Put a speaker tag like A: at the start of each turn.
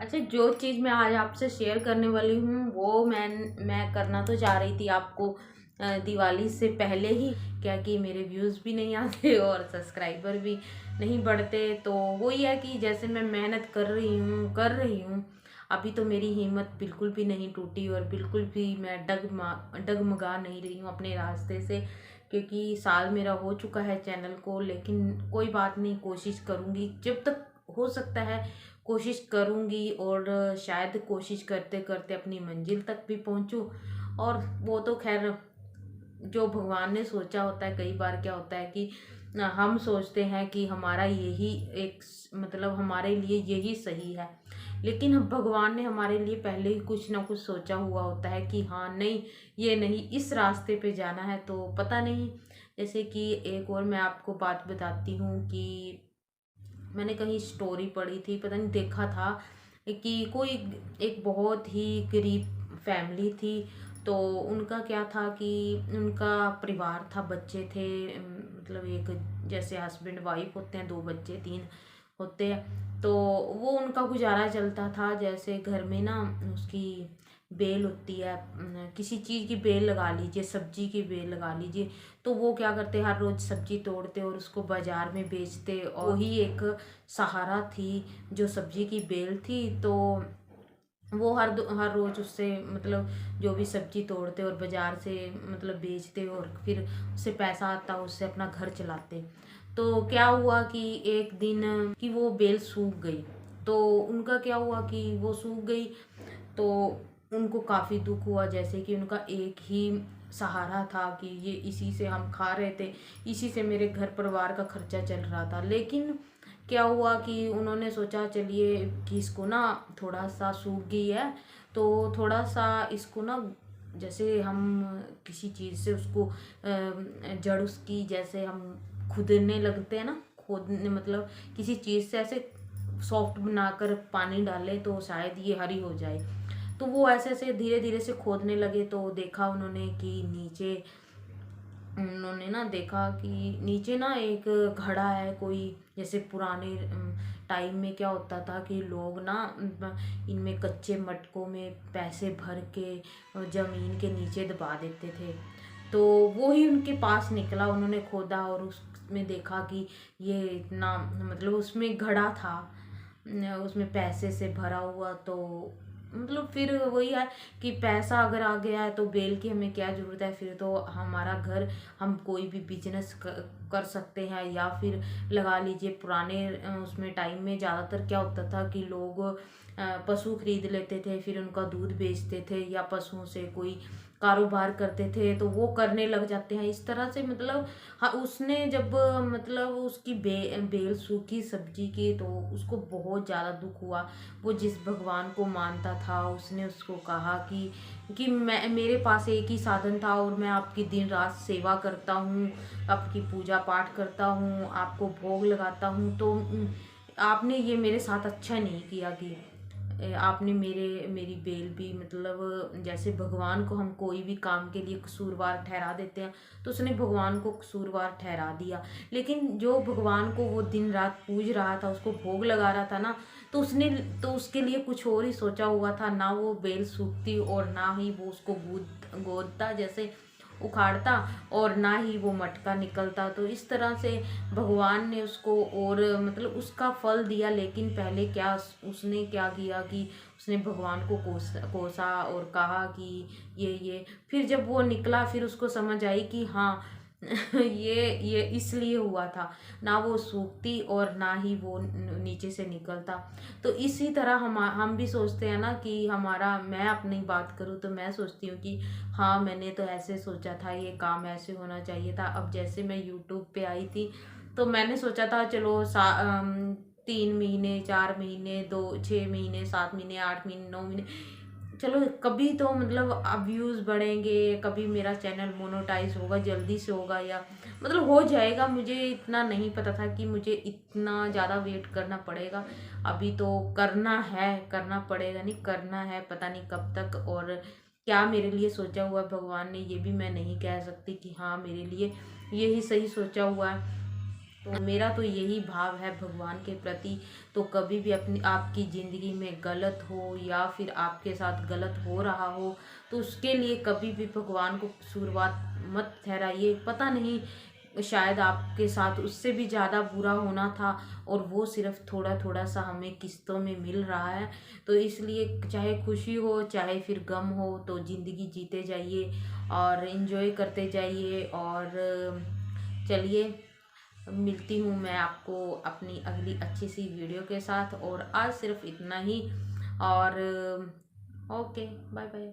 A: अच्छा, जो चीज़ मैं आज आपसे शेयर करने वाली हूँ वो मैं करना तो चाह रही थी आपको दिवाली से पहले ही। क्या कि मेरे व्यूज़ भी नहीं आते और सब्सक्राइबर भी नहीं बढ़ते। तो वही है कि जैसे मैं मेहनत कर रही हूँ अभी तो मेरी हिम्मत बिल्कुल भी नहीं टूटी और बिल्कुल भी मैं डगमगा नहीं रही हूँ अपने रास्ते से। क्योंकि साल मेरा हो चुका है चैनल को, लेकिन कोई बात नहीं, कोशिश करूँगी जब तक हो सकता है। कोशिश करूँगी और शायद कोशिश करते करते अपनी मंजिल तक भी पहुँचूँ। और वो तो खैर जो भगवान ने सोचा होता है। कई बार क्या होता है कि हम सोचते हैं कि हमारा यही मतलब हमारे लिए यही सही है, लेकिन भगवान ने हमारे लिए पहले ही कुछ ना कुछ सोचा हुआ होता है कि हाँ नहीं, ये नहीं, इस रास्ते पे जाना है। तो पता नहीं, जैसे कि एक और मैं आपको बात बताती हूँ कि मैंने कहीं स्टोरी पढ़ी थी, पता नहीं देखा था कि कोई एक बहुत ही गरीब फैमिली थी। तो उनका क्या था कि उनका परिवार था, बच्चे थे, मतलब एक जैसे हस्बैंड वाइफ होते हैं, दो बच्चे तीन होते हैं। तो वो उनका गुजारा चलता था। जैसे घर में ना उसकी बेल होती है, किसी चीज़ की बेल लगा लीजिए, सब्जी की बेल लगा लीजिए। तो वो क्या करते, हर रोज सब्जी तोड़ते और उसको बाजार में बेचते, और वही एक सहारा थी जो सब्जी की बेल थी। तो वो हर रोज उससे मतलब जो भी सब्जी तोड़ते और बाजार से मतलब बेचते और फिर उससे पैसा आता, उससे अपना घर चलाते। तो क्या हुआ कि एक दिन कि वो बेल सूख गई। तो उनका क्या हुआ कि वो सूख गई। तो उनको काफ़ी दुख हुआ, जैसे कि उनका एक ही सहारा था कि ये इसी से हम खा रहे थे, इसी से मेरे घर परिवार का खर्चा चल रहा था। लेकिन क्या हुआ कि उन्होंने सोचा चलिए कि इसको ना थोड़ा सा सूख गई है, तो थोड़ा सा इसको ना, जैसे हम किसी चीज़ से उसको जड़ उसकी जैसे हम खुदने लगते हैं ना, खोदने मतलब किसी चीज़ से ऐसे सॉफ्ट बनाकर पानी डाले तो शायद ये हरी हो जाए। तो वो ऐसे ऐसे धीरे धीरे से खोदने लगे। तो देखा उन्होंने कि नीचे, उन्होंने ना देखा कि नीचे ना एक घड़ा है कोई। जैसे पुराने टाइम में क्या होता था कि लोग ना इनमें कच्चे मटकों में पैसे भर के जमीन के नीचे दबा देते थे। तो वो ही उनके पास निकला, उन्होंने खोदा और उसमें देखा कि ये इतना मतलब उसमें घड़ा था, उसमें पैसे से भरा हुआ। तो मतलब फिर वही है कि पैसा अगर आ गया है तो बेल की हमें क्या ज़रूरत है। फिर तो हमारा घर, हम कोई भी बिजनेस कर सकते हैं, या फिर लगा लीजिए पुराने उसमें टाइम में ज़्यादातर क्या होता था कि लोग पशु खरीद लेते थे, फिर उनका दूध बेचते थे या पशुओं से कोई कारोबार करते थे, तो वो करने लग जाते हैं इस तरह से। मतलब हाँ, उसने जब मतलब उसकी बेल सूखी सब्जी की, तो उसको बहुत ज़्यादा दुख हुआ। वो जिस भगवान को मानता था उसने उसको कहा कि मैं, मेरे पास एक ही साधन था और मैं आपकी दिन रात सेवा करता हूँ, आपकी पूजा पाठ करता हूँ, आपको भोग लगाता हूँ। तो आपने ये मेरे साथ अच्छा नहीं किया कि आपने मेरी बेल भी मतलब, जैसे भगवान को हम कोई भी काम के लिए कसूरवार ठहरा देते हैं, तो उसने भगवान को कसूरवार ठहरा दिया। लेकिन जो भगवान को वो दिन रात पूज रहा था, उसको भोग लगा रहा था ना, तो उसने तो उसके लिए कुछ और ही सोचा हुआ था। ना वो बेल सूखती और ना ही वो उसको गोदता जैसे उखाड़ता, और ना ही वो मटका निकलता। तो इस तरह से भगवान ने उसको और मतलब उसका फल दिया। लेकिन पहले क्या उसने क्या किया कि उसने भगवान को कोसा और कहा कि ये फिर जब वो निकला, फिर उसको समझ आई कि हाँ ये इसलिए हुआ था। ना वो सूखती और ना ही वो नीचे से निकलता। तो इसी तरह हम भी सोचते हैं ना कि हमारा, मैं अपनी बात करूँ तो मैं सोचती हूँ कि हाँ मैंने तो ऐसे सोचा था, ये काम ऐसे होना चाहिए था। अब जैसे मैं यूट्यूब पे आई थी, तो मैंने सोचा था चलो 3 महीने 4 महीने 6 महीने 7 महीने 8 महीने 9 महीने, चलो कभी तो मतलब अब व्यूज़ बढ़ेंगे, कभी मेरा चैनल मोनेटाइज होगा, जल्दी से होगा या मतलब हो जाएगा। मुझे इतना नहीं पता था कि मुझे इतना ज़्यादा वेट करना पड़ेगा। अभी तो करना है, करना पड़ेगा, नहीं करना है, पता नहीं कब तक और क्या मेरे लिए सोचा हुआ है भगवान ने, ये भी मैं नहीं कह सकती कि हाँ मेरे लिए यही सही सोचा हुआ है। तो मेरा तो यही भाव है भगवान के प्रति। तो कभी भी अपनी आपकी ज़िंदगी में गलत हो या फिर आपके साथ गलत हो रहा हो तो उसके लिए कभी भी भगवान को कसूरवार मत ठहराइए। पता नहीं, शायद आपके साथ उससे भी ज़्यादा बुरा होना था और वो सिर्फ थोड़ा थोड़ा सा हमें किस्तों में मिल रहा है। तो इसलिए चाहे खुशी हो चाहे फिर गम हो, तो ज़िंदगी जीते जाइए और इन्जॉय करते जाइए। और चलिए, मिलती हूँ मैं आपको अपनी अगली अच्छी सी वीडियो के साथ। और आज सिर्फ इतना ही। और ओके, बाय बाय।